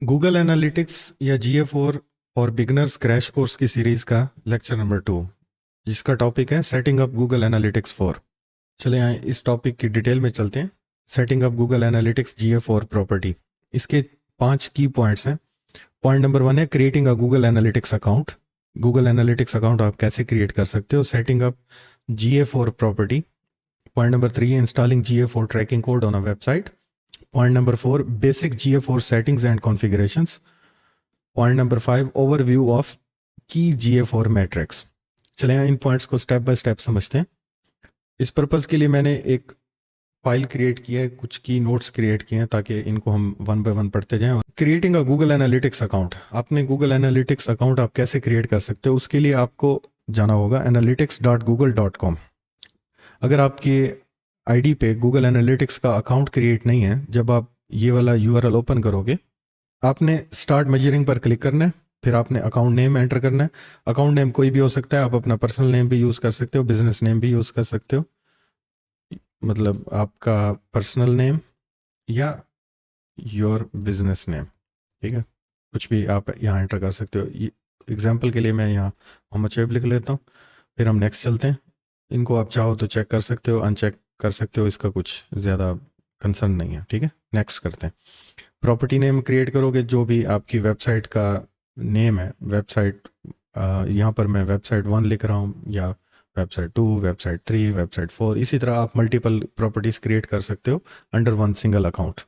Google analytics या GA4 और beginners crash course की सीरीज का लेक्चर नंबर 2, जिसका टॉपिक है सेटिंग अप गूगल एनालिटिक्स 4। चले आए इस टॉपिक की डिटेल में चलते हैं। Setting up Google Analytics GA4 property, इसके 5 की पॉइंट्स हैं। पॉइंट नंबर 1 है creating a Google Analytics account. Google Analytics account आप कैसे क्रिएट कर सकते हो, setting up GA4 property. Point number 3 है installing GA4 tracking code on a website. Point number 4 basic GA4 settings and configurations. Point number 5 overview of key GA4 metrics. चले इन points को step by step समझते हैं। इस purpose के लिए मैंने एक फाइल क्रिएट की है, कुछ की नोट्स क्रिएट किए हैं ताकि इनको हम वन बाय वन पढ़ते जाएं। Creating a Google Analytics account, आपने गूगल एनालिटिक्स अकाउंट आप कैसे क्रिएट कर सकते हो, उसके लिए आपको जाना होगा analytics.google.com। अगर आपके आईडी पे गूगल एनालिटिक्स का अकाउंट क्रिएट नहीं है, जब आप ये वाला URL ओपन करोगे, आपने स्टार्ट मेजरिंग पर क्लिक करना है। फिर आपने अकाउंट नेम एंटर करना है। अकाउंट नेम कोई भी हो सकता है, आप अपना पर्सनल नेम भी यूज़ कर सकते हो, बिजनेस नेम भी यूज़ कर सकते हो, मतलब आपका पर्सनल नेम या योर बिजनेस नेम, ठीक है, कुछ भी आप यहाँ एंटर कर सकते हो। एग्जाम्पल के लिए मैं यहाँ मोहम्मद शोएब लिख लेता हूँ। फिर हम नेक्स्ट चलते हैं। इनको आप चाहो तो चेक कर सकते हो, अनचेक कर सकते हो, इसका कुछ ज़्यादा कंसर्न नहीं है, ठीक है। नेक्स्ट करते हैं। प्रॉपर्टी नेम क्रिएट करोगे, जो भी आपकी वेबसाइट का नेम है, वेबसाइट यहाँ पर मैं वेबसाइट 1 लिख रहा हूँ, या वेबसाइट 2, वेबसाइट 3, वेबसाइट 4, इसी तरह आप मल्टीपल प्रॉपर्टीज़ क्रिएट कर सकते हो अंडर वन सिंगल अकाउंट।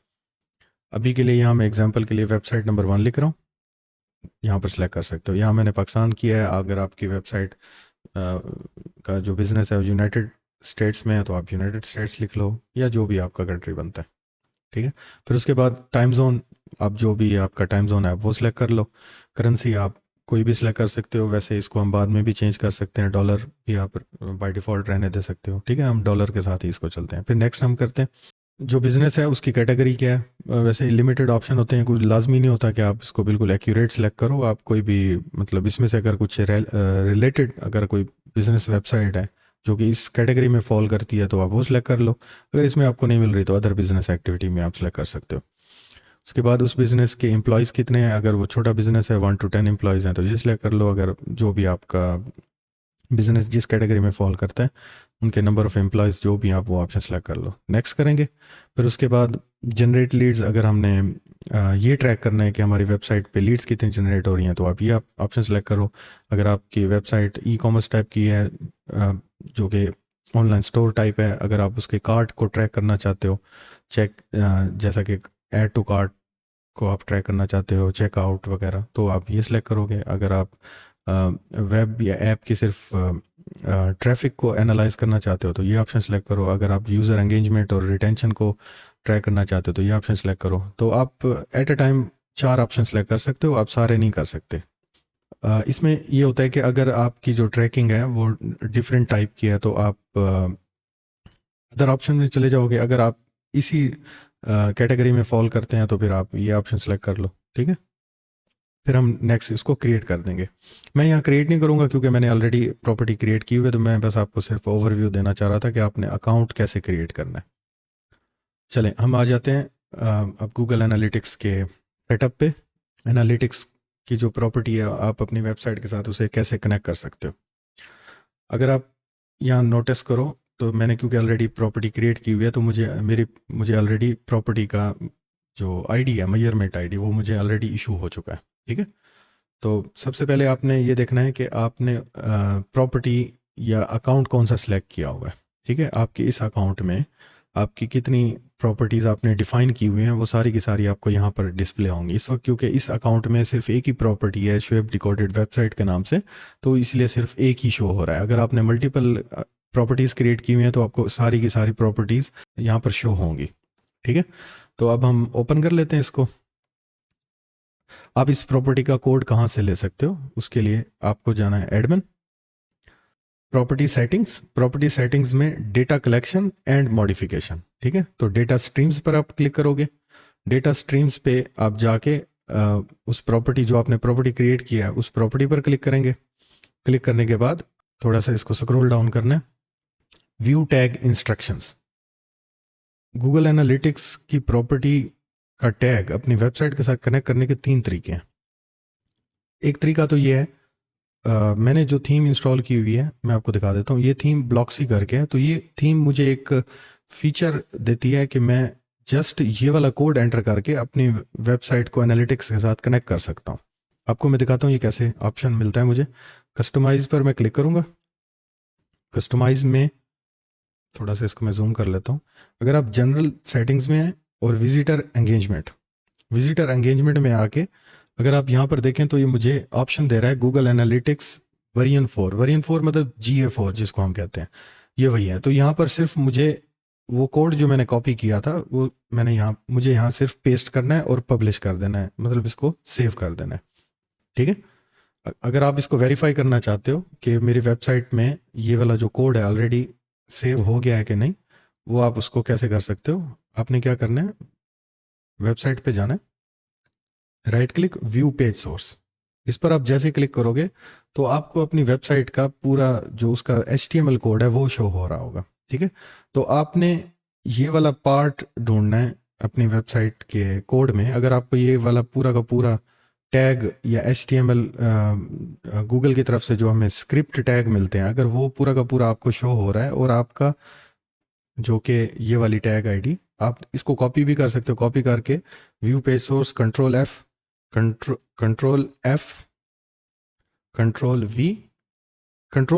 अभी के लिए यहाँ मैं एग्जांपल के लिए वेबसाइट नंबर 1 लिख रहा हूँ, यहाँ पर सिलेक्ट कर सकते हो। यहाँ मैंने पाकिस्तान किया है। अगर आपकी वेबसाइट का जो बिज़नेस है वो यूनाइटेड स्टेट्स में है तो आप यूनाइटेड स्टेट्स लिख लो, या जो भी आपका कंट्री बनता है, ठीक है। फिर उसके बाद टाइम जोन, आप जो भी आपका टाइम जोन है आप वो सिलेक्ट कर लो। करेंसी आप कोई भी सिलेक्ट कर सकते हो, वैसे इसको हम बाद में भी चेंज कर सकते हैं, डॉलर भी आप बाय डिफ़ॉल्ट रहने दे सकते हो, ठीक है। हम डॉलर के साथ ही इसको चलते हैं। फिर नेक्स्ट हम करते हैं, जो बिज़नेस है उसकी कैटेगरी क्या है। वैसे लिमिटेड ऑप्शन होते हैं, कुछ लाजमी नहीं होता कि आप इसको बिल्कुल एक्यूरेट सेलेक्ट करो। आप कोई भी, मतलब इसमें से अगर कुछ रिलेटेड, अगर कोई बिज़नेस वेबसाइट है जो कि इस कैटेगरी में फॉल करती है तो आप वो सिलेक्ट कर लो। अगर इसमें आपको नहीं मिल रही तो अदर बिजनेस एक्टिविटी में आप सिलेक्ट कर सकते हो। उसके बाद उस बिज़नेस के एम्प्लॉयज़ कितने हैं, अगर वो छोटा बिज़नेस है 1 to 10 एम्प्लॉयज़ हैं तो ये सिलेक्ट कर लो। अगर जो भी आपका बिज़नेस जिस कैटेगरी में फॉल करता है उनके नंबर ऑफ़ एम्प्लॉयज़ जो भी, आप वो ऑप्शन सेलेक्ट कर लो। नेक्स्ट करेंगे। फिर उसके बाद जनरेट लीड्स, अगर हमने ये ट्रैक करना है कि हमारी वेबसाइट पे लीड्स कितनी जनरेट हो रही हैं तो आप ये ऑप्शन सेलेक्ट करो। अगर आपकी वेबसाइट ई-कॉमर्स टाइप की है, जो कि ऑनलाइन स्टोर टाइप है, अगर आप उसके कार्ट को ट्रैक करना चाहते हो, चेक जैसा कि ऐड टू कार्ट को आप ट्रैक करना चाहते हो, चेकआउट वगैरह, तो आप ये सिलेक्ट करोगे। अगर आप वेब या ऐप की सिर्फ ट्रैफिक को एनालाइज करना चाहते हो तो ये ऑप्शन सेलेक्ट करो। अगर आप यूज़र एंगेजमेंट और रिटेंशन को ट्रैक करना चाहते हो तो ये ऑप्शन सेलेक्ट करो। तो आप at a time 4 option select कर सकते हो, आप सारे नहीं कर सकते। इसमें ये होता है कि अगर आपकी जो ट्रैकिंग है वो डिफरेंट टाइप की है तो आप अदर ऑप्शन में चले जाओगे। अगर आप इसी कैटेगरी में फॉल करते हैं तो फिर आप ये ऑप्शन सेलेक्ट कर लो, ठीक है। फिर हम नेक्स्ट इसको क्रिएट कर देंगे। मैं यहाँ क्रिएट नहीं करूँगा क्योंकि मैंने ऑलरेडी प्रॉपर्टी क्रिएट की हुई है, तो मैं बस आपको सिर्फ ओवरव्यू देना चाह रहा था कि आपने अकाउंट कैसे क्रिएट करना है। चलें हम आ जाते हैं अब गूगल एनालिटिक्स के सेटअप पे। एनालिटिक्स की जो प्रॉपर्टी है आप अपनी वेबसाइट के साथ उसे कैसे कनेक्ट कर सकते हो। अगर आप यहाँ नोटिस करो तो मैंने क्योंकि ऑलरेडी प्रॉपर्टी क्रिएट की हुई है तो मुझे ऑलरेडी प्रॉपर्टी का जो आईडी है, मेजरमेंट आईडी, वो मुझे ऑलरेडी इशू हो चुका है, ठीक है। तो सबसे पहले आपने ये देखना है कि आपने प्रॉपर्टी या अकाउंट कौन सा सिलेक्ट किया हुआ है, ठीक है। आपके इस अकाउंट में आपकी कितनी प्रॉपर्टीज़ आपने डिफ़ाइन की हुई हैं वो सारी की सारी आपको यहाँ पर डिस्प्ले होंगी इस वक्त, क्योंकि इस अकाउंट में सिर्फ एक ही प्रॉपर्टी है शोएब डिकोडेड वेबसाइट के नाम से, तो इसलिए सिर्फ एक ही शो हो रहा है। अगर आपने मल्टीपल प्रॉपर्टीज़ क्रिएट की हुई हैं तो आपको सारी की सारी प्रॉपर्टीज़ यहाँ पर शो होंगी, ठीक है। तो अब हम ओपन कर लेते हैं इसको। आप इस प्रॉपर्टी का कोड कहाँ से ले सकते हो, उसके लिए आपको जाना है admin, property settings. Property settings में डेटा कलेक्शन एंड मॉडिफिकेशन, ठीक है। तो डेटा स्ट्रीम्स पर आप क्लिक करोगे। डेटा स्ट्रीम्स पे आप जाके उस प्रॉपर्टी, जो आपने प्रॉपर्टी क्रिएट किया है उस प्रॉपर्टी पर क्लिक करेंगे। क्लिक करने के बाद थोड़ा सा इसको स्क्रॉल डाउन करना है। View tag instructions, Google analytics की प्रॉपर्टी का टैग अपनी वेबसाइट के साथ कनेक्ट करने के 3 तरीके हैं। एक तरीका तो ये है, मैंने जो थीम इंस्टॉल की हुई है मैं आपको दिखा देता हूँ। ये थीम ब्लॉक्सी करके है। तो ये थीम मुझे एक फीचर देती है कि मैं जस्ट ये वाला कोड एंटर करके अपनी वेबसाइट को एनालिटिक्स के साथ कनेक्ट कर सकता हूँ। आपको मैं दिखाता हूँ ये कैसे ऑप्शन मिलता है मुझे। कस्टमाइज पर मैं क्लिक करूँगा। कस्टमाइज में थोड़ा सा इसको मैं जूम कर लेता हूँ। अगर आप जनरल सेटिंग्स में हैं और विजिटर एंगेजमेंट में आके अगर आप यहाँ पर देखें तो ये मुझे ऑप्शन दे रहा है गूगल एनालिटिक्स वर्जन 4 मतलब GA4 जिसको हम कहते हैं, ये वही है। तो यहाँ पर सिर्फ मुझे वो कोड जो मैंने कॉपी किया था वो मुझे यहाँ सिर्फ पेस्ट करना है और पब्लिश कर देना है, मतलब इसको सेव कर देना है। ठीक है। अगर आप इसको वेरीफाई करना चाहते हो कि मेरी वेबसाइट में ये वाला जो कोड है ऑलरेडी सेव हो गया है कि नहीं, वो आप उसको कैसे कर सकते हो। आपने क्या करना है, वेबसाइट पे जाना है, right click view page source, इस पर आप जैसे क्लिक करोगे तो आपको अपनी वेबसाइट का पूरा जो उसका HTML कोड है वो शो हो रहा होगा। ठीक है। तो आपने ये वाला पार्ट ढूंढना है अपनी वेबसाइट के कोड में। अगर आपको ये वाला पूरा का पूरा टैग या HTML गूगल की तरफ से जो हमें स्क्रिप्ट टैग मिलते हैं, अगर वो पूरा का पूरा आपको शो हो रहा है और आपका जो कि ये वाली टैग आईडी, आप इसको कॉपी भी कर सकते हो। कॉपी करके view page source control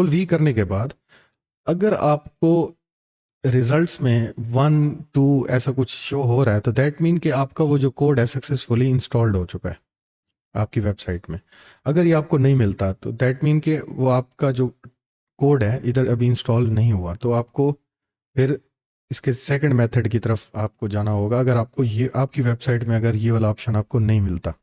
we करने के बाद अगर आपको रिजल्ट्स में 1 2 ऐसा कुछ शो हो रहा है तो दैट मीन कि आपका वो जो कोड है सक्सेसफुली इंस्टॉल्ड हो चुका है आपकी वेबसाइट में। अगर ये आपको नहीं मिलता तो दैट मीन कि वो आपका जो कोड है इधर अभी इंस्टॉल नहीं हुआ। तो आपको फिर इसके सेकंड मेथड की तरफ आपको जाना होगा। अगर आपको ये आपकी वेबसाइट में अगर ये वाला ऑप्शन आपको नहीं मिलता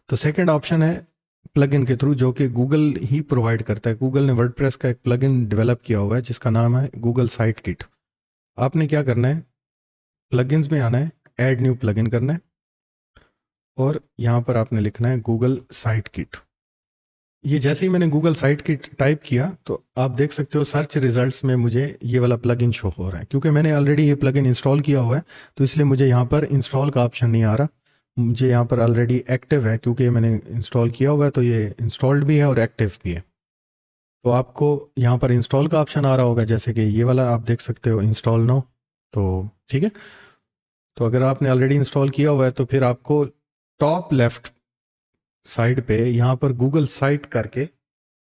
तो सेकंड ऑप्शन है प्लगइन के थ्रू, जो कि गूगल ही प्रोवाइड करता है। गूगल ने वर्डप्रेस का एक प्लगइन डेवलप किया हुआ है जिसका नाम है गूगल साइट किट। आपने क्या करना है, प्लगइन्स में आना है, ऐड न्यू प्लगइन करना है और यहाँ पर आपने लिखना है गूगल साइट किट। ये जैसे ही मैंने गूगल साइट किट टाइप किया तो आप देख सकते हो सर्च रिजल्ट्स में मुझे ये वाला प्लगइन शो हो रहा है। क्योंकि मैंने ऑलरेडी ये प्लगइन इंस्टॉल किया हुआ है तो इसलिए मुझे यहाँ पर इंस्टॉल का ऑप्शन नहीं आ रहा। मुझे यहाँ पर ऑलरेडी एक्टिव है, क्योंकि मैंने इंस्टॉल किया हुआ है तो ये इंस्टॉल्ड भी है और एक्टिव भी है। तो आपको यहाँ पर इंस्टॉल का ऑप्शन आ रहा होगा, जैसे कि ये वाला आप देख सकते हो इंस्टॉल नाउ। तो ठीक है। तो अगर आपने ऑलरेडी इंस्टॉल किया हुआ है तो फिर आपको टॉप लेफ्ट साइड पे यहाँ पर गूगल साइट करके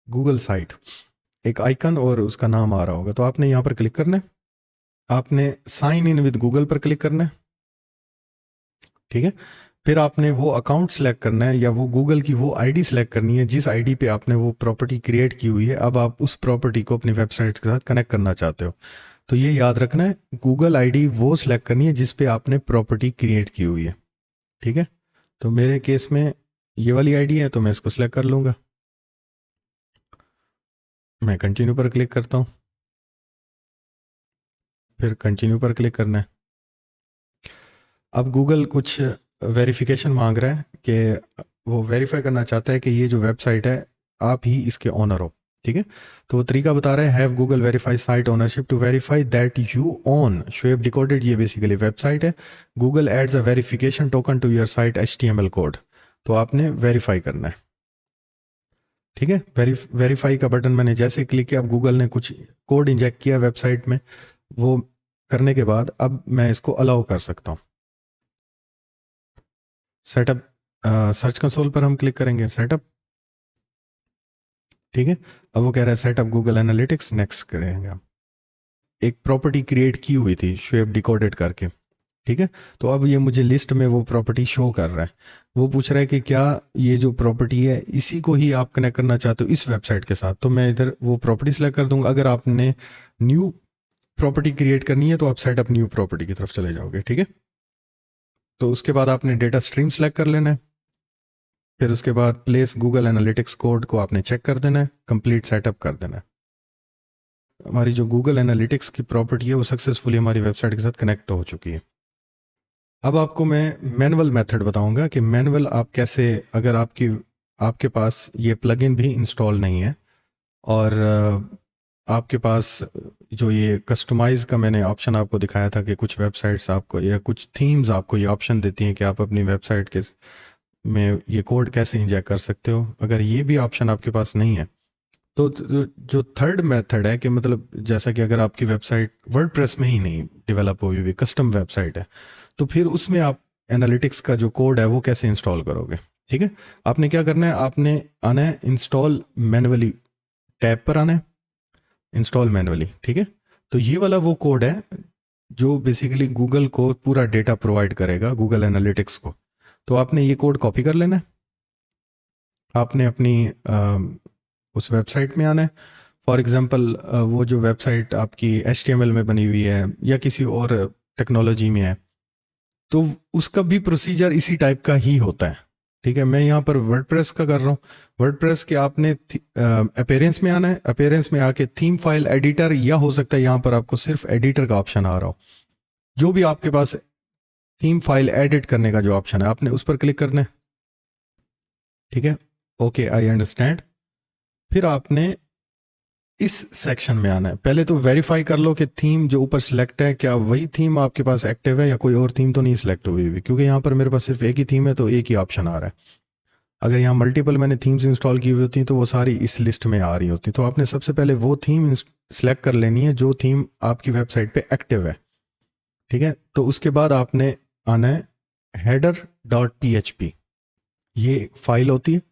गूगल साइट एक आइकन और उसका नाम आ रहा होगा। तो आपने यहाँ पर क्लिक करना है, आपने साइन इन विद गूगल पर क्लिक करना है। ठीक है। फिर आपने वो अकाउंट सेलेक्ट करना है या वो गूगल की वो आईडी सेलेक्ट करनी है जिस आईडी पे आपने वो प्रॉपर्टी क्रिएट की हुई है। अब आप उस प्रॉपर्टी को अपनी वेबसाइट के साथ कनेक्ट करना चाहते हो तो ये याद रखना है, गूगल आईडी वो सिलेक्ट करनी है जिस पे आपने प्रॉपर्टी क्रिएट की हुई है। ठीक है। तो मेरे केस में ये वाली आईडी है तो मैं इसको सिलेक्ट कर लूँगा। मैं कंटिन्यू पर क्लिक करता हूँ, फिर कंटिन्यू पर क्लिक करना है। अब गूगल कुछ वेरिफिकेशन मांग रहा है कि वो वेरीफाई करना चाहता है कि ये जो वेबसाइट है आप ही इसके ऑनर हो। ठीक है। तो वो तरीका बता रहे हैं, have Google verify site ownership to verify that you own Shoaib decoded. ये बेसिकली वेबसाइट है। Google adds a verification token to your site HTML code. तो आपने वेरीफाई करना है। ठीक है। वेरीफाई का बटन मैंने जैसे क्लिक किया, अब गूगल ने कुछ कोड इंजेक्ट किया वेबसाइट में। वो करने के बाद अब मैं इसको अलाउ कर सकता हूँ। सेटअप सर्च कंसोल पर हम क्लिक करेंगे, सेटअप। ठीक है। अब वो कह रहा है सेटअप गूगल एनालिटिक्स, नेक्स्ट करेंगे हम। एक प्रॉपर्टी क्रिएट की हुई थी शेप डिकोडेड करके। ठीक है। तो अब ये मुझे लिस्ट में वो प्रॉपर्टी शो कर रहा है। वो पूछ रहा है कि क्या ये जो प्रॉपर्टी है इसी को ही आप कनेक्ट करना चाहते हो इस वेबसाइट के साथ। तो मैं इधर वो प्रॉपर्टी सेलेक्ट कर दूंगा। अगर आपने न्यू प्रॉपर्टी क्रिएट करनी है तो आप सेटअप न्यू प्रॉपर्टी की तरफ चले जाओगे। ठीक है। तो उसके बाद आपने डेटा स्ट्रीम सेलेक्ट कर लेना है। फिर उसके बाद प्लेस गूगल एनालिटिक्स कोड को आपने चेक कर देना है, कंप्लीट सेटअप कर देना है। हमारी जो गूगल एनालिटिक्स की प्रॉपर्टी है वो सक्सेसफुली हमारी वेबसाइट के साथ कनेक्ट हो चुकी है। अब आपको मैं मैनुअल मेथड बताऊंगा कि मैनुअल आप कैसे, अगर आपके पास ये प्लगइन भी इंस्टॉल नहीं है और आपके पास जो ये कस्टमाइज का मैंने ऑप्शन आपको दिखाया था कि कुछ वेबसाइट्स आपको या कुछ थीम्स आपको ये ऑप्शन देती हैं कि आप अपनी वेबसाइट के में ये कोड कैसे इंजेक्ट कर सकते हो। अगर ये भी ऑप्शन आपके पास नहीं है तो जो थर्ड मेथड है कि मतलब जैसा कि अगर आपकी वेबसाइट वर्डप्रेस में ही नहीं डेवलप हुई हुई कस्टम वेबसाइट है तो फिर उसमें आप एनालिटिक्स का जो कोड है वो कैसे इंस्टॉल करोगे। ठीक है, आपने क्या करना है, आपने आना है इंस्टॉल मैनुअली टैब पर आना है, इंस्टॉल मैनुअली। ठीक है, तो ये वाला वो कोड है जो बेसिकली गूगल को पूरा डेटा प्रोवाइड करेगा, गूगल एनालिटिक्स को। तो आपने ये कोड कॉपी कर लेना है, आपने अपनी उस वेबसाइट में आना है। फॉर एग्जांपल वो जो वेबसाइट आपकी HTML में बनी हुई है या किसी और टेक्नोलॉजी में है तो उसका भी प्रोसीजर इसी टाइप का ही होता है। ठीक है, मैं यहाँ पर वर्डप्रेस का कर रहा हूँ। वर्डप्रेस के आपने अपीयरेंस में आना है, अपीयरेंस में आके थीम फाइल एडिटर, या हो सकता है यहाँ पर आपको सिर्फ एडिटर का ऑप्शन आ रहा हो, जो भी आपके पास थीम फाइल एडिट करने का जो ऑप्शन है आपने उस पर क्लिक करना है। ठीक है, ओके आई अंडरस्टैंड। फिर आपने इस सेक्शन में आना है, पहले तो वेरीफाई कर लो कि थीम जो ऊपर सिलेक्ट है क्या वही थीम आपके पास एक्टिव है या कोई और थीम तो नहीं सिलेक्ट हुई हुई, क्योंकि यहाँ पर मेरे पास सिर्फ एक ही थीम है तो एक ही ऑप्शन आ रहा है। अगर यहाँ मल्टीपल मैंने थीम्स इंस्टॉल की हुई होती तो वो सारी इस लिस्ट में आ रही होती। तो आपने सबसे पहले वो थीम सिलेक्ट कर लेनी है जो थीम आपकी वेबसाइट पे एक्टिव है। ठीक है, तो उसके बाद आपने आना है header.php, ये एक फाइल होती है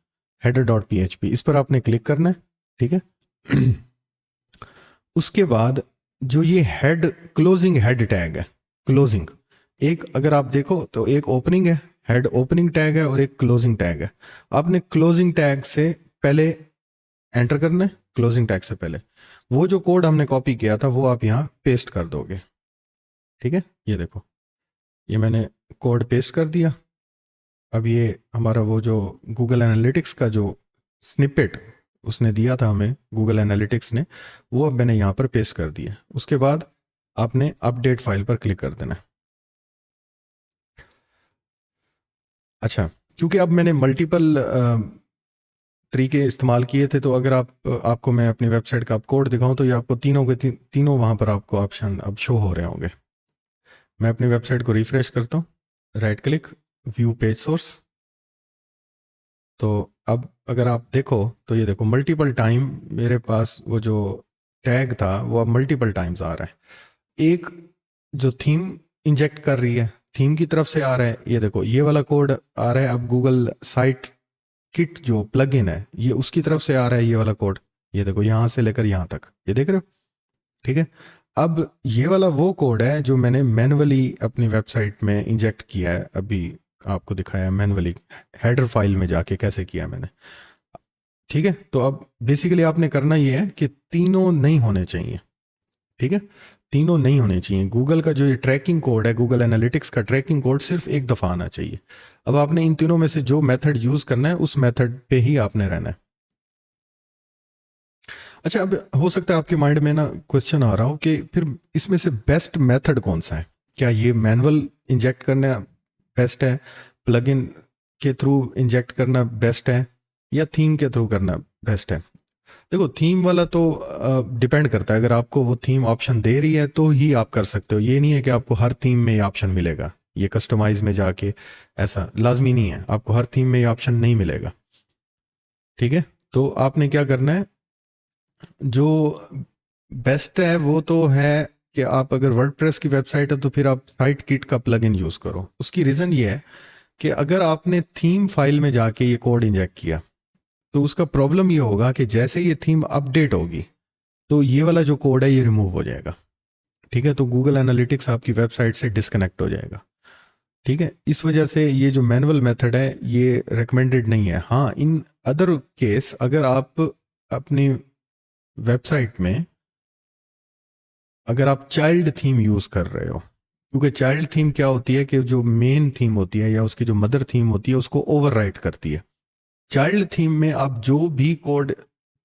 header.php, इस पर आपने क्लिक करना है। ठीक है उसके बाद जो ये हेड क्लोजिंग हेड टैग है, क्लोजिंग एक अगर आप देखो तो एक ओपनिंग है, हेड ओपनिंग टैग है, और एक क्लोजिंग टैग है। आपने क्लोजिंग टैग से पहले एंटर करना है, क्लोजिंग टैग से पहले वो जो कोड हमने कॉपी किया था वो आप यहाँ पेस्ट कर दोगे। ठीक है, ये देखो ये मैंने कोड पेस्ट कर दिया। अब ये हमारा वो जो गूगल एनालिटिक्स का जो स्निपेट उसने दिया था हमें, गूगल एनालिटिक्स ने, वो अब मैंने यहाँ पर पेस्ट कर दिया। उसके बाद आपने अपडेट फाइल पर क्लिक कर देना। अच्छा, क्योंकि अब मैंने मल्टीपल तरीके इस्तेमाल किए थे तो अगर आपको मैं अपनी वेबसाइट का आप कोड दिखाऊं तो ये आपको तीनों के तीनों वहाँ पर आपको ऑप्शन अब शो हो रहे होंगे। मैं अपनी वेबसाइट को रिफ्रेश करता हूँ, right click, view page source. तो अब अगर आप देखो तो ये देखो मल्टीपल टाइम मेरे पास वो जो टैग था वो अब मल्टीपल टाइम्स आ रहा है। एक जो थीम इंजेक्ट कर रही है थीम की तरफ से आ रहा है, ये देखो ये वाला कोड आ रहा है। अब गूगल साइट किट जो प्लगइन है ये उसकी तरफ से आ रहा है ये वाला कोड, ये देखो यहाँ से लेकर यहाँ तक, ये देख रहे हो। ठीक है, अब ये वाला वो कोड है जो मैंने मैनुअली अपनी वेबसाइट में इंजेक्ट किया है, अभी आपको दिखाया मैनुअली हेडर फाइल में जाके कैसे किया है मैंने। ठीक है, तो अब बेसिकली आपने करना ये है कि तीनों नहीं होने चाहिए। ठीक है, तीनों नहीं होने चाहिए। गूगल का जो ये ट्रैकिंग कोड है, गूगल एनालिटिक्स का ट्रैकिंग कोड सिर्फ एक दफ़ा आना चाहिए। अब आपने इन तीनों में से जो मेथड यूज़ करना है उस मेथड पे ही आपने रहना है। अच्छा, अब हो सकता है आपके माइंड में ना क्वेश्चन आ रहा हो कि फिर इसमें से बेस्ट मेथड कौन सा है, क्या ये मैनुअल इंजेक्ट करना बेस्ट है, प्लगइन के थ्रू इंजेक्ट करना बेस्ट है, या थीम के थ्रू करना बेस्ट है। देखो थीम वाला तो डिपेंड करता है, अगर आपको वो थीम ऑप्शन दे रही है तो ही आप कर सकते हो। ये नहीं है कि आपको हर थीम में ये ऑप्शन मिलेगा, ये कस्टमाइज में जाके ऐसा लाजमी नहीं है, आपको हर थीम में ये ऑप्शन नहीं मिलेगा। ठीक है, तो आपने क्या करना है, जो बेस्ट है वो तो है कि आप अगर वर्डप्रेस की वेबसाइट है तो फिर आप साइट किट का प्लगइन यूज करो। उसकी रीजन ये है कि अगर आपने थीम फाइल में जाके ये कोड इंजेक्ट किया तो उसका प्रॉब्लम ये होगा कि जैसे ये थीम अपडेट होगी तो ये वाला जो कोड है ये रिमूव हो जाएगा। ठीक है, तो गूगल एनालिटिक्स आपकी वेबसाइट से डिस्कनेक्ट हो जाएगा। ठीक है, इस वजह से ये जो मैनुअल मेथड है ये रिकमेंडेड नहीं है। हाँ, इन अदर केस अगर आप अपनी वेबसाइट में अगर आप चाइल्ड थीम यूज कर रहे हो, क्योंकि चाइल्ड थीम क्या होती है कि जो मेन थीम होती है या उसकी जो मदर थीम होती है उसको ओवरराइट करती है। चाइल्ड थीम में आप जो भी कोड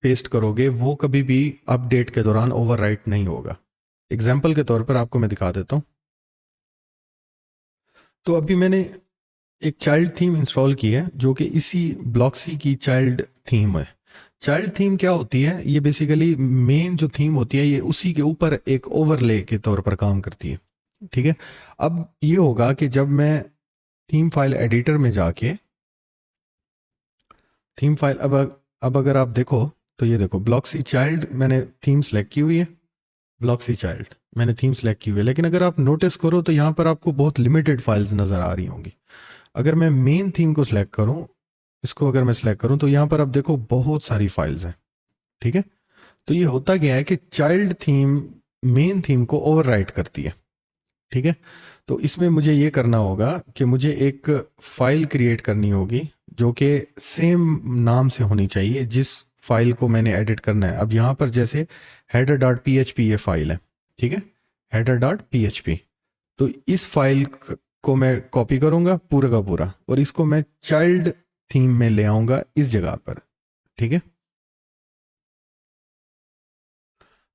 पेस्ट करोगे वो कभी भी अपडेट के दौरान ओवरराइट नहीं होगा। एग्जाम्पल के तौर पर आपको मैं दिखा देता हूं। तो अभी मैंने एक चाइल्ड थीम इंस्टॉल की है जो कि इसी ब्लॉक्सी की चाइल्ड थीम है। चाइल्ड थीम क्या होती है, ये बेसिकली मेन जो थीम होती है ये उसी के ऊपर एक ओवरले के तौर पर काम करती है, ठीक है। अब ये होगा कि जब मैं थीम फाइल एडिटर में जाके थीम फाइल, अब अगर आप देखो तो ये देखो ब्लॉक्सी चाइल्ड मैंने थीम सेलेक्ट की हुई है, ब्लॉक्सी चाइल्ड मैंने थीम सेलेक्ट की हुई है, लेकिन अगर आप नोटिस करो तो यहाँ पर आपको बहुत लिमिटेड फाइल्स नज़र आ रही होंगी। अगर मैं मेन थीम को सिलेक्ट करूँ, इसको अगर मैं सिलेक्ट करूँ तो यहाँ पर आप देखो बहुत सारी फाइल्स हैं, ठीक है। तो ये होता क्या है कि चाइल्ड थीम मेन थीम को ओवरराइट करती है, ठीक है। तो इसमें मुझे ये करना होगा कि मुझे एक फाइल क्रिएट करनी होगी जो कि सेम नाम से होनी चाहिए जिस फाइल को मैंने एडिट करना है। अब यहाँ पर जैसे header.php ये फाइल है, ठीक है, header.php। तो इस फाइल को मैं कॉपी करूंगा पूरा का पूरा और इसको मैं चाइल्ड थीम में ले आऊंगा इस जगह पर, ठीक है।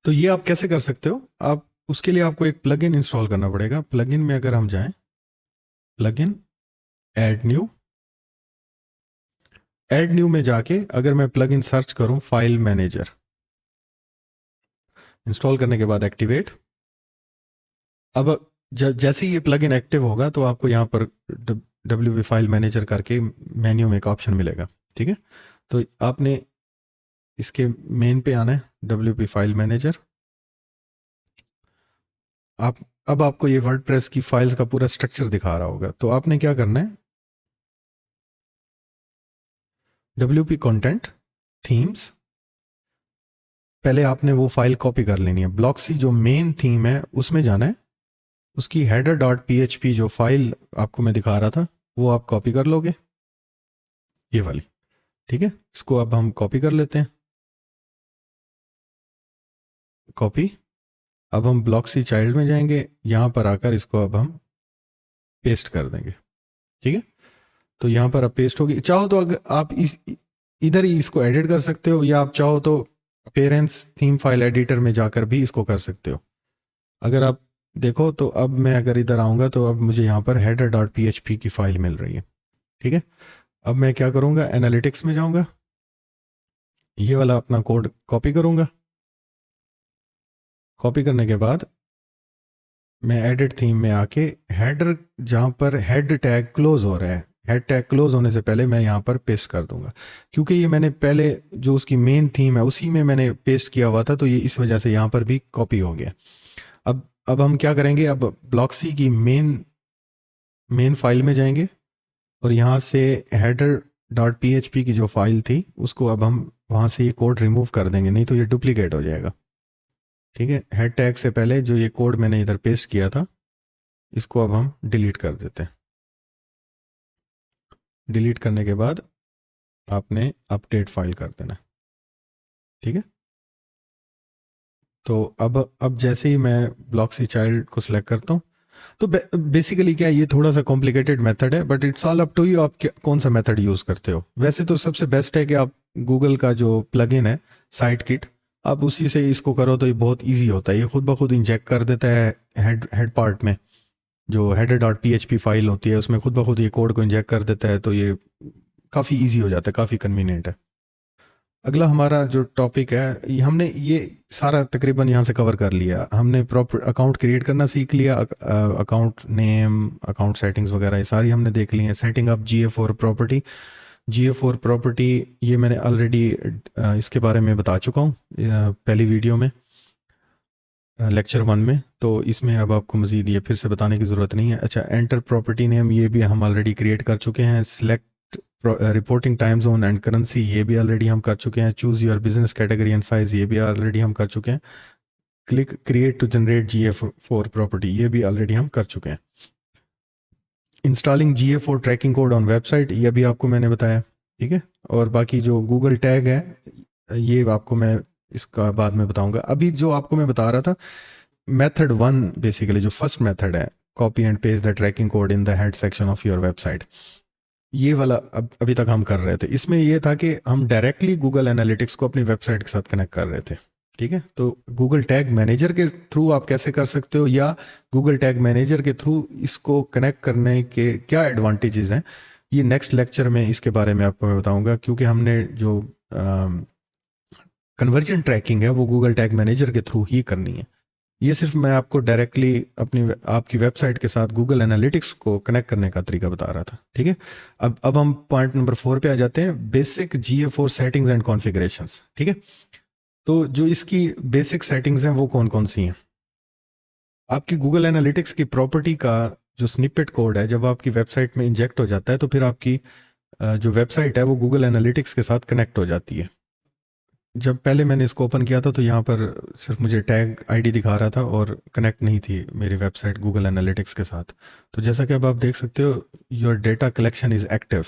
तो ये आप कैसे कर सकते हो, आप उसके लिए आपको एक प्लगइन इंस्टॉल करना पड़ेगा। प्लगइन में अगर हम जाएं, प्लगइन ऐड न्यू में जाके अगर मैं प्लगइन सर्च करूं फाइल मैनेजर, इंस्टॉल करने के बाद एक्टिवेट। अब जैसे ही ये प्लगइन एक्टिव होगा तो आपको यहाँ पर WP फाइल मैनेजर करके मेन्यू में एक ऑप्शन मिलेगा, ठीक है। तो आपने इसके मेन पे आना है, WP फाइल मैनेजर। आप अब आपको ये वर्डप्रेस की फाइल्स का पूरा स्ट्रक्चर दिखा रहा होगा। तो आपने क्या करना है, WP कंटेंट थीम्स, पहले आपने वो फाइल कॉपी कर लेनी है। ब्लॉक्सी जो मेन थीम है उसमें जाना है, उसकी header.php जो फाइल आपको मैं दिखा रहा था वो आप कॉपी कर लोगे, ये वाली, ठीक है। इसको अब हम कॉपी कर लेते हैं, कॉपी। अब हम ब्लॉक्सी चाइल्ड में जाएंगे, यहाँ पर आकर इसको अब हम पेस्ट कर देंगे, ठीक है। तो यहाँ पर अब पेस्ट होगी। चाहो तो अगर आप इस इधर ही इसको एडिट कर सकते हो, या आप चाहो तो पेरेंट्स थीम फाइल एडिटर में जाकर भी इसको कर सकते हो। अगर आप देखो तो अब मैं अगर इधर आऊँगा तो अब मुझे यहाँ पर header.php की फाइल मिल रही है, ठीक है। अब मैं क्या करूँगा, एनालिटिक्स में जाऊँगा, ये वाला अपना कोड कॉपी करूँगा। कॉपी करने के बाद मैं एडिट थीम में आके हेडर, जहाँ पर हेड टैग क्लोज हो रहा है, हेड टैग क्लोज होने से पहले मैं यहाँ पर पेस्ट कर दूंगा, क्योंकि ये मैंने पहले जो उसकी मेन थीम है उसी में मैंने पेस्ट किया हुआ था, तो ये इस वजह से यहाँ पर भी कॉपी हो गया। अब हम क्या करेंगे, अब ब्लॉक्सी की मेन फाइल में जाएंगे और यहाँ से header.php की जो फाइल थी उसको अब हम वहाँ से ये कोड रिमूव कर देंगे, नहीं तो ये डुप्लीकेट हो जाएगा, ठीक है। हेड टैग से पहले जो ये कोड मैंने इधर पेस्ट किया था इसको अब हम डिलीट कर देते हैं। डिलीट करने के बाद आपने अपडेट फाइल कर देना, ठीक है। तो अब जैसे ही मैं ब्लॉक्सी चाइल्ड को सिलेक्ट करता हूँ तो बेसिकली क्या है, ये थोड़ा सा कॉम्प्लिकेटेड मेथड है, but it's all up to you, आप कौन सा मेथड यूज़ करते हो। वैसे तो सबसे बेस्ट है कि आप गूगल का जो प्लगइन है साइट किट, आप उसी से इसको करो तो ये बहुत इजी होता है। ये खुद ब खुद इंजेक्ट कर देता है हेड पार्ट में, जो header.php फाइल होती है उसमें खुद ब खुद ये कोड को इंजेक्ट कर देता है, तो ये काफ़ी इजी हो जाता है, काफ़ी कन्वीनियंट है। अगला हमारा जो टॉपिक है, हमने ये सारा तकरीबन यहाँ से कवर कर लिया। हमने प्रॉपर अकाउंट क्रिएट करना सीख लिया, अकाउंट नेम, अकाउंट सेटिंग्स वगैरह ये सारी हमने देख ली हैं। Setting up GA4 property, GA4 property ये मैंने ऑलरेडी इसके बारे में बता चुका हूँ पहली वीडियो में, लेक्चर 1 में। तो इसमें अब आपको मज़ीद ये फिर से बताने की ज़रूरत नहीं है। अच्छा, एंटर प्रॉपर्टी नेम ये भी हम ऑलरेडी क्रिएट कर चुके हैं। Select reporting time zone and currency ये भी ऑलरेडी हम कर चुके हैं। Choose your business category and size ये भी ऑलरेडी हम कर चुके हैं। Click create to generate GA4 property ये भी ऑलरेडी हम कर चुके हैं। Installing GA4 tracking code on website ये भी आपको मैंने बताया, ठीक है। और बाकी जो गूगल टैग है ये आपको मैं इसका बाद में बताऊंगा। अभी जो आपको मैं बता रहा था मेथड 1, बेसिकली जो फर्स्ट मेथड है, copy and paste the tracking code in the head section of your website, ये वाला अभी तक हम कर रहे थे। इसमें ये था कि हम डायरेक्टली गूगल एनालिटिक्स को अपनी वेबसाइट के साथ कनेक्ट कर रहे थे, ठीक है। तो गूगल टैग मैनेजर के थ्रू आप कैसे कर सकते हो, या गूगल टैग मैनेजर के थ्रू इसको कनेक्ट करने के क्या एडवांटेजेस हैं, ये नेक्स्ट लेक्चर में इसके बारे में आपको मैं बताऊंगा। क्योंकि हमने जो कन्वर्जन ट्रैकिंग है वो गूगल टैग मैनेजर के थ्रू ही करनी है। ये सिर्फ मैं आपको डायरेक्टली अपनी आपकी वेबसाइट के साथ गूगल एनालिटिक्स को कनेक्ट करने का तरीका बता रहा था। ठीक है, अब हम पॉइंट नंबर 4 पे आ जाते हैं, basic GA4 settings and configurations. ठीक है, तो जो इसकी बेसिक सेटिंग्स हैं वो कौन कौन सी हैं। आपकी गूगल एनालिटिक्स की प्रॉपर्टी का जो स्निपेट कोड है जब आपकी वेबसाइट में इंजेक्ट हो जाता है तो फिर आपकी जो वेबसाइट है वो गूगल एनालिटिक्स के साथ कनेक्ट हो जाती है। जब पहले मैंने इसको ओपन किया था तो यहाँ पर सिर्फ मुझे टैग आईडी दिखा रहा था और कनेक्ट नहीं थी मेरी वेबसाइट गूगल एनालिटिक्स के साथ। तो जैसा कि अब आप देख सकते हो, your data collection is active.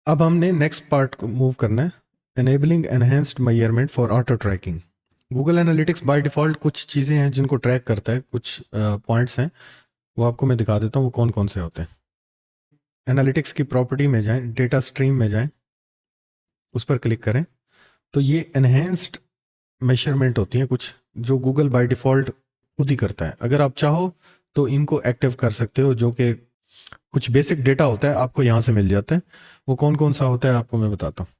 अब हमने नेक्स्ट पार्ट को मूव करना है, enabling enhanced measurement for auto trekking. Google analytics by default कुछ चीज़ें हैं जिनको ट्रैक करता है, कुछ पॉइंट्स हैं, वो आपको मैं दिखा देता हूँ वो कौन कौन से होते हैं। एनालिटिक्स की प्रॉपर्टी में जाएं, डेटा स्ट्रीम में जाएं, उस पर क्लिक करें, तो ये एनहेंस्ड मेजरमेंट होती हैं कुछ जो गूगल बाय डिफ़ॉल्ट खुद ही करता है। अगर आप चाहो तो इनको एक्टिव कर सकते हो, जो कि कुछ बेसिक डेटा होता है आपको यहाँ से मिल जाता है। वो कौन कौन सा होता है आपको मैं बताता हूँ।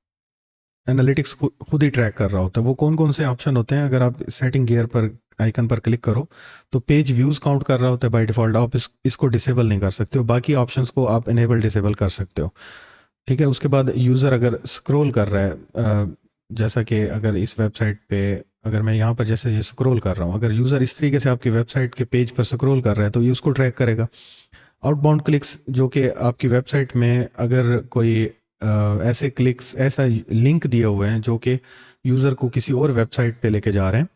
एनालिटिक्स खुद ही ट्रैक कर रहा होता है वो कौन कौन से ऑप्शन होते हैं। अगर आप सेटिंग गियर पर आइकन पर क्लिक करो तो पेज व्यूज़ काउंट कर रहा होता है बाय डिफ़ॉल्ट, आप इसको डिसेबल नहीं कर सकते हो, बाकी ऑप्शंस को आप इनेबल डिसेबल कर सकते हो। ठीक है, उसके बाद यूज़र अगर स्क्रॉल कर रहा है, जैसा कि अगर इस वेबसाइट पे अगर मैं यहाँ पर जैसे ये स्क्रॉल कर रहा हूँ, अगर यूज़र इस तरीके से आपकी वेबसाइट के पेज पर स्क्रॉल कर रहा है तो ये उसको ट्रैक करेगा। आउटबाउंड क्लिक्स, जो कि आपकी वेबसाइट में अगर कोई ऐसे क्लिक्स, ऐसा लिंक दिए हुए हैं जो कि यूज़र को किसी और वेबसाइट पे लेके जा रहे हैं,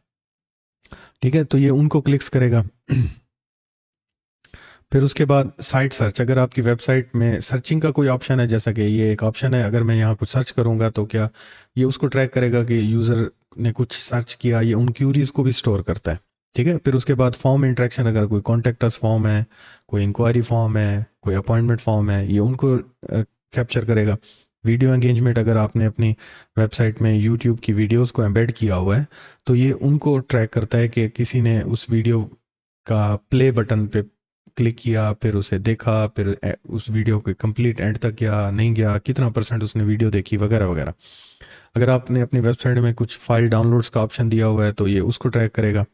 ठीक है, तो ये उनको क्लिक्स करेगा। फिर उसके बाद साइट सर्च, अगर आपकी वेबसाइट में सर्चिंग का कोई ऑप्शन है, जैसा कि ये एक ऑप्शन है, अगर मैं यहाँ कुछ सर्च करूँगा तो क्या ये उसको ट्रैक करेगा कि यूज़र ने कुछ सर्च किया, ये उन क्यूरीज को भी स्टोर करता है। ठीक है, फिर उसके बाद फॉर्म इंटरेक्शन, अगर कोई कॉन्टेक्ट अस फॉर्म है, कोई इंक्वायरी फॉर्म है, कोई अपॉइंटमेंट फॉर्म है, ये उनको कैप्चर करेगा। वीडियो एंगेजमेंट, अगर आपने अपनी वेबसाइट में यूट्यूब की वीडियोस को एम्बेड किया हुआ है तो ये उनको ट्रैक करता है कि किसी ने उस वीडियो का प्ले बटन पे क्लिक किया, फिर उसे देखा, फिर उस वीडियो के कंप्लीट एंड तक गया, नहीं गया, कितना % उसने वीडियो देखी, वगैरह वगैरह। अगर आपने अपनी वेबसाइट में कुछ फाइल डाउनलोड्स का ऑप्शन दिया हुआ है तो ये उसको ट्रैक करेगा।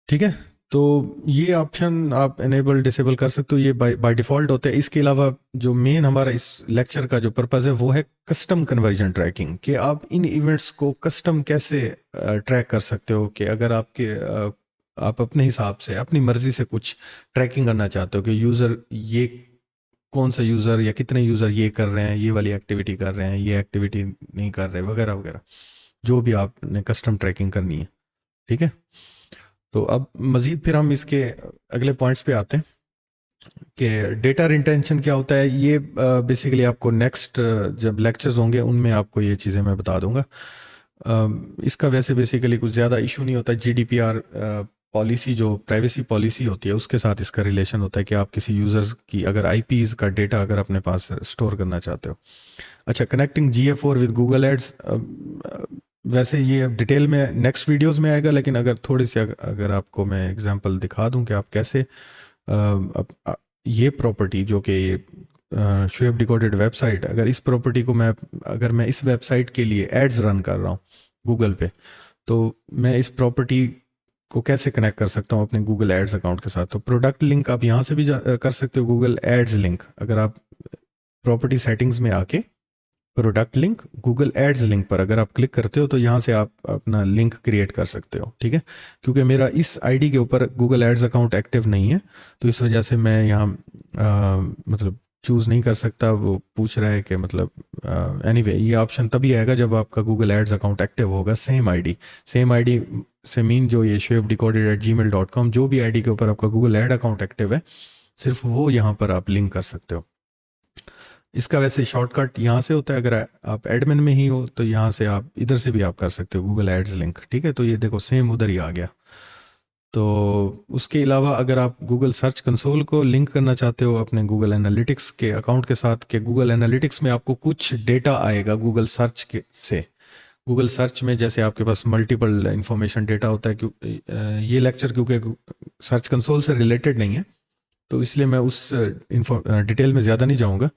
ठीक है, तो ये ऑप्शन आप इनेबल डिसेबल कर सकते हो, ये बाय डिफ़ॉल्ट होते हैं। इसके अलावा जो मेन हमारा इस लेक्चर का जो पर्पज़ है वो है कस्टम कन्वर्जन ट्रैकिंग, कि आप इन इवेंट्स को कस्टम कैसे ट्रैक कर सकते हो, कि अगर आप अपने हिसाब से अपनी मर्जी से कुछ ट्रैकिंग करना चाहते हो कि यूज़र ये कौन सा यूज़र या कितने यूज़र ये कर रहे हैं, ये वाली एक्टिविटी कर रहे हैं, ये एक्टिविटी नहीं कर रहे, वगैरह वगैरह, जो भी आपने कस्टम ट्रैकिंग करनी है। ठीक है, तो अब मज़ीद फिर हम इसके अगले पॉइंट्स पे आते हैं कि डेटा रिटेंशन क्या होता है। ये बेसिकली आपको नेक्स्ट जब लेक्चर्स होंगे उनमें आपको ये चीज़ें मैं बता दूंगा। इसका वैसे बेसिकली कुछ ज़्यादा इशू नहीं होता। GDPR पॉलिसी, जो प्राइवेसी पॉलिसी होती है, उसके साथ इसका रिलेशन होता है कि आप किसी यूज़र्स की अगर IPs का डेटा अगर अपने पास स्टोर करना चाहते हो। अच्छा, connecting GA4 with Google ads, वैसे ये अब डिटेल में नेक्स्ट वीडियोस में आएगा, लेकिन अगर थोड़ी सी अगर आपको मैं एग्जांपल दिखा दूं कि आप कैसे ये प्रॉपर्टी जो कि शुएब डिकोडेड वेबसाइट, अगर मैं इस वेबसाइट के लिए एड्स रन कर रहा हूँ गूगल पे, तो मैं इस प्रॉपर्टी को कैसे कनेक्ट कर सकता हूँ अपने गूगल एड्स अकाउंट के साथ। तो प्रोडक्ट लिंक आप यहाँ से भी कर सकते हो, गूगल एड्स लिंक, अगर आप प्रॉपर्टी सेटिंग्स में आके product link, Google ads link पर अगर आप क्लिक करते हो तो यहाँ से आप अपना लिंक क्रिएट कर सकते हो। ठीक है, क्योंकि मेरा इस आईडी के ऊपर गूगल एड्स अकाउंट एक्टिव नहीं है तो इस वजह से मैं यहाँ मतलब चूज़ नहीं कर सकता। वो पूछ रहा है कि मतलब एनीवे ये ऑप्शन तभी आएगा जब आपका गूगल एड्स अकाउंट एक्टिव होगा। सेम आईडी से मीन जो ये shoaibdecoded@gmail.com, जो भी आईडी के ऊपर आपका गूगल एड अकाउंट एक्टिव है, सिर्फ वो यहाँ पर आप लिंक कर सकते हो। इसका वैसे शॉर्टकट यहाँ से होता है, अगर आप एडमिन में ही हो तो यहाँ से आप इधर से भी आप कर सकते हो गूगल एड्स लिंक। ठीक है, तो ये देखो सेम उधर ही आ गया। तो उसके अलावा अगर आप गूगल सर्च कंसोल को लिंक करना चाहते हो अपने गूगल एनालिटिक्स के अकाउंट के साथ, के गूगल एनालिटिक्स में आपको कुछ डेटा आएगा गूगल सर्च के से। गूगल सर्च में जैसे आपके पास मल्टीपल इंफॉर्मेशन डेटा होता है, ये लेक्चर क्योंकि सर्च कंसोल से रिलेटेड नहीं है तो इसलिए मैं उस डिटेल में ज़्यादा नहीं जाऊँगा।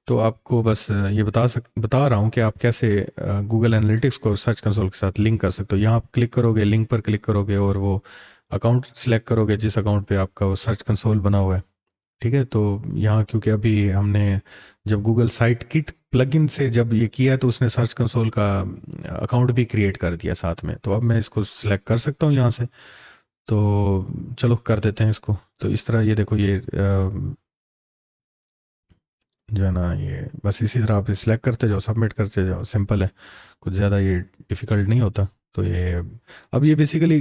तो आपको बस ये बता रहा हूँ कि आप कैसे गूगल एनालिटिक्स को सर्च कंसोल के साथ लिंक कर सकते हो। यहाँ आप क्लिक करोगे, लिंक पर क्लिक करोगे और वो अकाउंट सिलेक्ट करोगे जिस अकाउंट पे आपका वो सर्च कंसोल बना हुआ है। ठीक है, तो यहाँ क्योंकि अभी हमने जब गूगल साइट किट प्लगइन से जब ये किया है तो उसने सर्च कंसोल का अकाउंट भी क्रिएट कर दिया साथ में। तो अब मैं इसको सिलेक्ट कर सकता हूँ यहाँ से। तो चलो कर देते हैं इसको। तो इस तरह ये देखो, ये जो है ना, ये बस इसी तरह आप सिलेक्ट करते जाओ, सबमिट करते जाओ, सिंपल है, कुछ ज़्यादा ये डिफ़िकल्ट नहीं होता। तो ये अब ये बेसिकली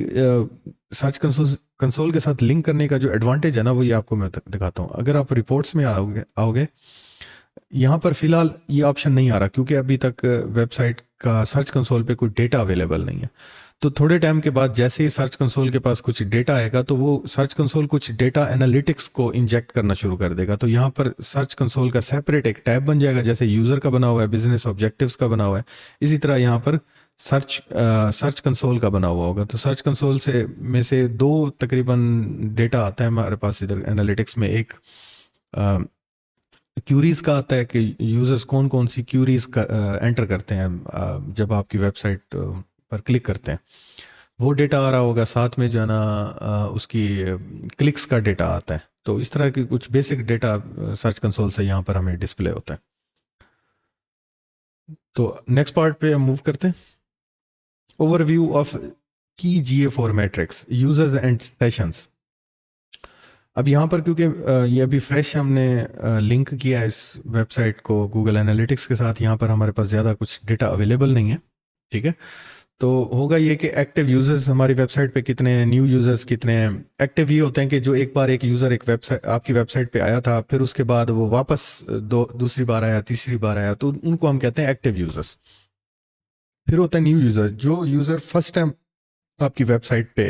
सर्च कंसोल कंसोल के साथ लिंक करने का जो एडवांटेज है ना, वो ये आपको मैं दिखाता हूँ। अगर आप रिपोर्ट्स में आओगे आओगे यहाँ पर फिलहाल ये ऑप्शन नहीं आ रहा क्योंकि अभी तक वेबसाइट का सर्च कंसोल पे कोई डेटा अवेलेबल नहीं है। तो थोड़े टाइम के बाद जैसे ही सर्च कंसोल के पास कुछ डेटा आएगा तो वो सर्च कंसोल कुछ डेटा एनालिटिक्स को इंजेक्ट करना शुरू कर देगा। तो यहाँ पर सर्च कंसोल का सेपरेट एक टैब बन जाएगा, जैसे यूजर का बना हुआ है, बिजनेस ऑब्जेक्टिव्स का बना हुआ है, इसी तरह यहाँ पर सर्च कंसोल का बना हुआ होगा। तो सर्च कंसोल से में से दो तकरीबन डेटा आता है हमारे पास इधर एनालिटिक्स में। एक क्यूरीज का आता है कि यूजर्स कौन कौन सी क्यूरीज एंटर करते हैं जब आपकी वेबसाइट पर क्लिक करते हैं, वो डेटा आ रहा होगा। साथ में जो है ना उसकी क्लिक्स का डेटा आता है। तो इस तरह की कुछ बेसिक डेटा सर्च कंसोल से यहाँ पर हमें डिस्प्ले होता है। तो नेक्स्ट पार्ट पे हम मूव करते हैं, overview of key GA4 matrix users and sessions. अब यहाँ पर क्योंकि ये अभी फ्रेश हमने लिंक किया है इस वेबसाइट को गूगल एनालिटिक्स के साथ, यहाँ पर हमारे पास ज़्यादा कुछ डेटा अवेलेबल नहीं है। ठीक है, तो होगा ये कि एक्टिव यूजर्स हमारी वेबसाइट पे कितने हैं, न्यू यूजर्स कितने हैं। एक्टिव ये होते हैं कि जो एक बार एक यूज़र एक वेबसाइट आपकी वेबसाइट पे आया था, फिर उसके बाद वो वापस दूसरी बार आया, तीसरी बार आया, तो उनको हम कहते हैं एक्टिव यूजर्स। फिर होता है न्यू यूजर, जो यूज़र फर्स्ट टाइम आपकी वेबसाइट पे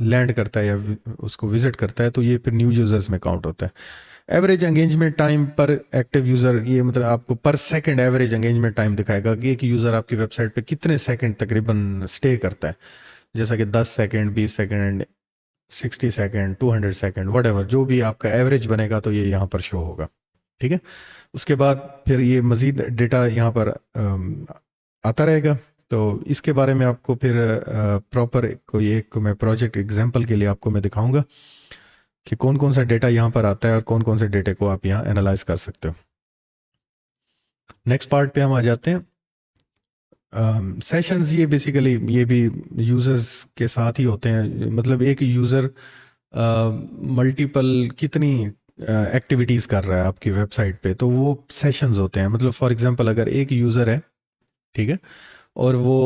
लैंड करता है या उसको विजिट करता है, तो ये फिर न्यू यूजर्स में काउंट होता है। एवरेज एंगेजमेंट टाइम पर एक्टिव यूज़र, ये मतलब आपको पर सेकंड एवरेज एंगेजमेंट टाइम दिखाएगा कि एक यूज़र आपकी वेबसाइट पे कितने सेकंड तकरीबन स्टे करता है, जैसा कि 10 second, 20 second, 60 second, 200 second, what जो भी आपका एवरेज बनेगा तो ये यहाँ पर शो होगा। ठीक है, उसके बाद फिर ये मज़ीद डेटा यहाँ पर आता रहेगा। तो इसके बारे में आपको फिर प्रॉपर कोई एक मैं प्रोजेक्ट एग्जांपल के लिए आपको मैं दिखाऊंगा कि कौन कौन सा डेटा यहाँ पर आता है और कौन कौन से डेटे को आप यहाँ एनालाइज कर सकते हो। नेक्स्ट पार्ट पे हम आ जाते हैं, सेशंस। ये बेसिकली ये भी यूजर्स के साथ ही होते हैं, मतलब एक यूज़र मल्टीपल कितनी एक्टिविटीज़ कर रहा है आपकी वेबसाइट पे, तो वो सेशंस होते हैं। मतलब फॉर एग्जांपल अगर एक यूज़र है, ठीक है, और वो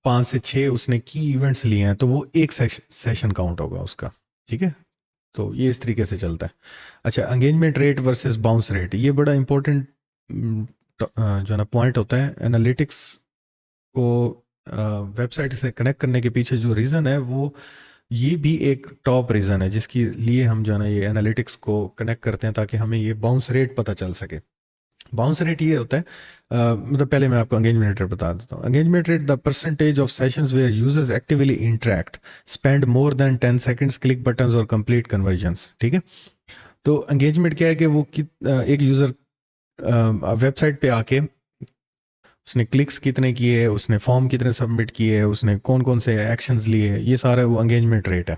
5 से 6 उसने की इवेंट्स लिए हैं, तो वो एक सेशन काउंट होगा उसका। ठीक है, तो ये इस तरीके से चलता है। अच्छा, engagement rate versus bounce rate, ये बड़ा इंपॉर्टेंट जो है ना पॉइंट होता है। एनालिटिक्स को वेबसाइट से कनेक्ट करने के पीछे जो रीज़न है, वो ये भी एक टॉप रीज़न है जिसके लिए हम जो है ना ये एनालिटिक्स को कनेक्ट करते हैं, ताकि हमें ये बाउंस रेट पता चल सके। बाउंस रेट ये होता है, मतलब पहले मैं आपको एंगेजमेंट रेट बता देता हूँ। Engagement rate the percentage of sessions where users actively interact, spend more than 10 seconds, click buttons और कंप्लीट कन्वर्जन्स। ठीक है, तो एंगेजमेंट क्या है कि वो एक यूज़र वेबसाइट पे आके उसने क्लिक्स कितने किए, उसने फॉर्म कितने सबमिट किए, उसने कौन कौन से एक्शंस लिए, ये सारा वो एंगेजमेंट रेट है।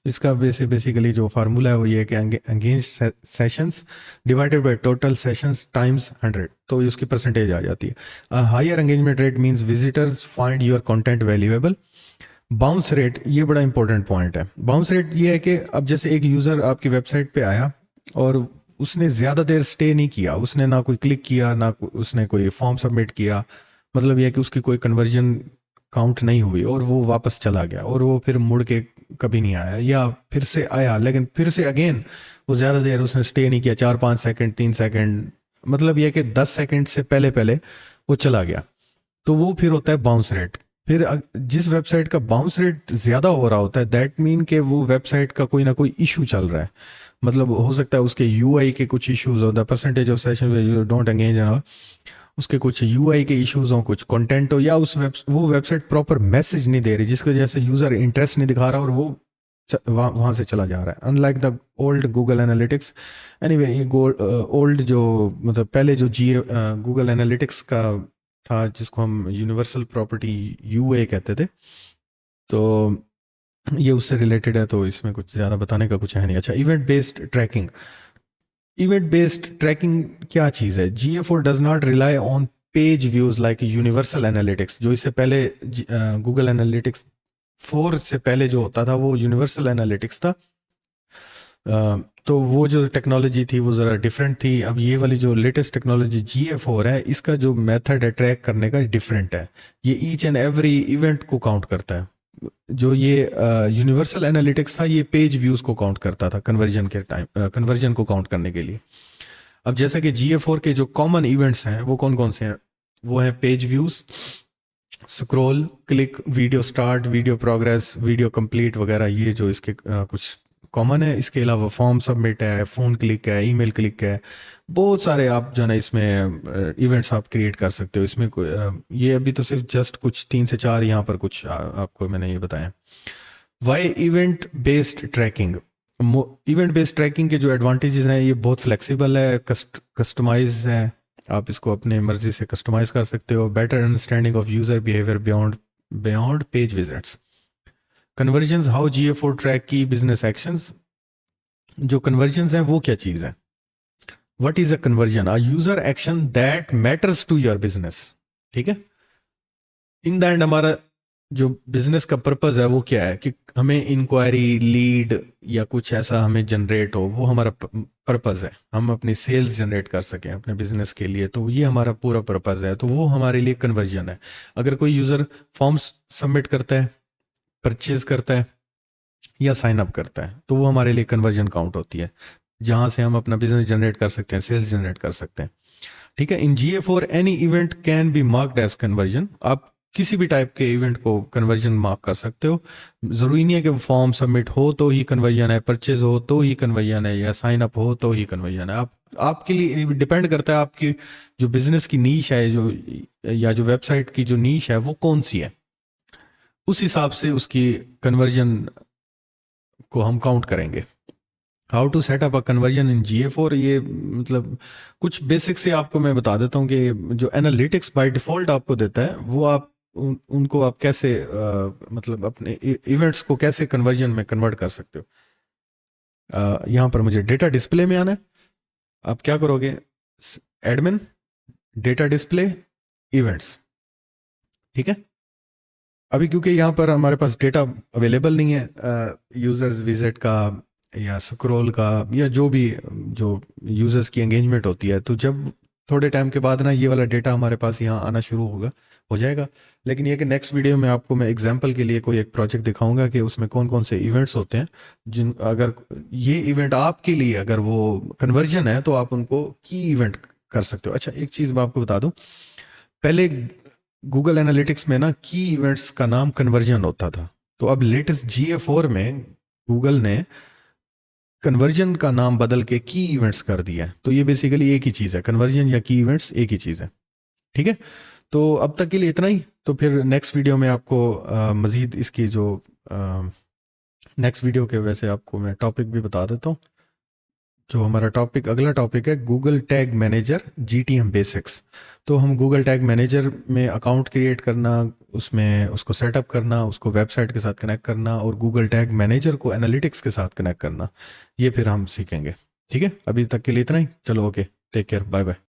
इसका बेसिकली जो फार्मूला है वो ये है कि engage sessions divided by total sessions times 100, तो उसकी परसेंटेज आ जाती है। Higher engagement rate means visitors find your content valuable. Bounce rate ये बड़ा इंपॉर्टेंट पॉइंट है। बाउंस रेट ये है कि अब जैसे एक यूज़र आपकी वेबसाइट पे आया और उसने ज़्यादा देर स्टे नहीं किया, उसने ना कोई क्लिक किया, ना उसने कोई फॉर्म सबमिट किया, मतलब यह है कि उसकी कोई कन्वर्जन काउंट नहीं हुई और वो वापस चला गया और वो फिर मुड़ के कभी नहीं आया, या फिर से आया लेकिन फिर से अगेन वो ज़्यादा देर उसने स्टे नहीं किया, 4-5 सेकंड, 3 सेकंड, मतलब यह कि 10 सेकंड से पहले पहले वो चला गया, तो वो फिर होता है बाउंस रेट। फिर जिस वेबसाइट का बाउंस रेट ज़्यादा हो रहा होता है, दैट मीन कि वो वेबसाइट का कोई ना कोई इशू चल रहा है। मतलब हो सकता है उसके यूआई के कुछ इश्यूज हो, the percentage of session you don't engage and उसके कुछ यूआई के इश्यूज हो, कुछ कंटेंट हो, या वो वेबसाइट प्रॉपर मैसेज नहीं दे रही जिसकी वजह से यूज़र इंटरेस्ट नहीं दिखा रहा और वो वहाँ से चला जा रहा है, unlike the old Google analytics. Anyway ये ओल्ड जो मतलब पहले जो गूगल एनालिटिक्स का था, जिसको हम यूनिवर्सल प्रॉपर्टी यूए कहते थे, तो ये उससे रिलेटेड है, तो इसमें कुछ ज़्यादा बताने का कुछ है नहीं। अच्छा, event based tracking. Event based tracking क्या चीज़ है? GA4 does not rely on page views like universal analytics. जो इससे पहले गूगल एनालिटिक्स 4 से पहले जो होता था वो यूनिवर्सल एनालिटिक्स था। तो वो जो टेक्नोलॉजी थी वो ज़रा डिफरेंट थी। अब ये वाली जो लेटेस्ट टेक्नोलॉजी GA4 है, इसका जो मेथड है ट्रैक करने का डिफरेंट है। ये ईच एंड एवरी इवेंट को काउंट करता है। जो ये यूनिवर्सल एनालिटिक्स था, ये पेज व्यूज को काउंट करता था कन्वर्जन के टाइम, कन्वर्जन को काउंट करने के लिए। अब जैसा कि GA4 के जो कॉमन इवेंट्स हैं वो कौन कौन से हैं? वो है page views, scroll, click, video start, video progress, video complete वगैरह, ये जो इसके कुछ कॉमन है। इसके अलावा फॉर्म सबमिट है, फ़ोन क्लिक है, ईमेल क्लिक है, बहुत सारे आप जो है ना इसमें इवेंट्स आप क्रिएट कर सकते हो। इसमें ये अभी तो सिर्फ जस्ट कुछ 3 से 4 यहाँ पर कुछ आपको मैंने ये बताया। Why event based tracking? Event based tracking के जो एडवांटेजेस हैं, ये बहुत फ्लेक्सिबल है, कस्टमाइज है, आप इसको अपने मर्जी से कस्टमाइज कर सकते हो। Better understanding of user behaviour beyond page visits. Conversions, how GA4 track key business actions. जो कन्वर्जन्स हैं वो क्या चीज़ है? What is a conversion? A user action that matters to your business. ठीक है, इन द एंड हमारा जो बिजनेस का पर्पस है वो क्या है? कि हमें इंक्वायरी, लीड या कुछ ऐसा हमें जनरेट हो, वो हमारा पर्पस है। हम अपनी सेल्स जनरेट कर सकें अपने बिजनेस के लिए, तो ये हमारा पूरा पर्पस है, तो वो हमारे लिए कन्वर्जन है। अगर कोई यूजर फॉर्म्स सबमिट करता है, परचेज करता है या साइन अप करता है, तो वो हमारे लिए कन्वर्जन काउंट होती है, जहां से हम अपना बिजनेस जनरेट कर सकते हैं, सेल्स जनरेट कर सकते हैं। ठीक है, in GA4 any event can be marked as conversion. आप किसी भी टाइप के इवेंट को कन्वर्जन मार्क कर सकते हो। जरूरी नहीं है कि फॉर्म सबमिट हो तो ही कन्वर्जन है, परचेज हो तो ही कन्वर्जन है, या साइन अप हो तो ही कन्वर्जन है। आप आपके लिए डिपेंड करता है आपकी जो बिजनेस की नीश है, जो या जो वेबसाइट की जो नीश है वो कौन सी है, उस हिसाब से उसकी कन्वर्जन को हम काउंट करेंगे। How to set up a conversion in GA4, ये मतलब कुछ बेसिक से आपको मैं बता देता हूँ कि जो एनालिटिक्स बाय डिफॉल्ट आपको देता है वो आप उनको आप कैसे मतलब अपने इवेंट्स को कैसे कन्वर्जन में कन्वर्ट कर सकते हो। यहाँ पर मुझे डेटा डिस्प्ले में आना है। आप क्या करोगे? Admin, data display, events. ठीक है, अभी क्योंकि यहाँ पर हमारे पास डेटा अवेलेबल नहीं है यूजर्स विजिट का या स्क्रॉल का या जो भी जो यूजर्स की एंगेजमेंट होती है, तो जब थोड़े टाइम के बाद ना ये वाला डेटा हमारे पास यहाँ आना शुरू हो जाएगा। लेकिन ये कि नेक्स्ट वीडियो में आपको मैं एग्जांपल के लिए कोई एक प्रोजेक्ट दिखाऊंगा कि उसमें कौन कौन से इवेंट्स होते हैं, जिन अगर ये इवेंट आपके लिए अगर वो कन्वर्जन है तो आप उनको की इवेंट कर सकते हो। अच्छा, एक चीज़ मैं आपको बता दूं, पहले गूगल एनालिटिक्स में ना की इवेंट्स का नाम कन्वर्जन होता था, तो अब लेटेस्ट GA4 में गूगल ने कन्वर्जन का नाम बदल के की इवेंट्स कर दिया है। तो ये बेसिकली एक ही चीज़ है, कन्वर्जन या की इवेंट्स एक ही चीज़ है। ठीक है, तो अब तक के लिए इतना ही। तो फिर नेक्स्ट वीडियो में आपको मज़ीद इसकी जो नेक्स्ट वीडियो के वैसे आपको मैं टॉपिक भी बता देता हूँ। जो हमारा टॉपिक अगला टॉपिक है Google tag manager GTM basics. तो हम गूगल टैग मैनेजर में अकाउंट क्रिएट करना, उसमें उसको सेटअप करना, उसको वेबसाइट के साथ कनेक्ट करना और गूगल टैग मैनेजर को एनालिटिक्स के साथ कनेक्ट करना, ये फिर हम सीखेंगे। ठीक है, अभी तक के लिए इतना ही। चलो, okay, take care, bye bye.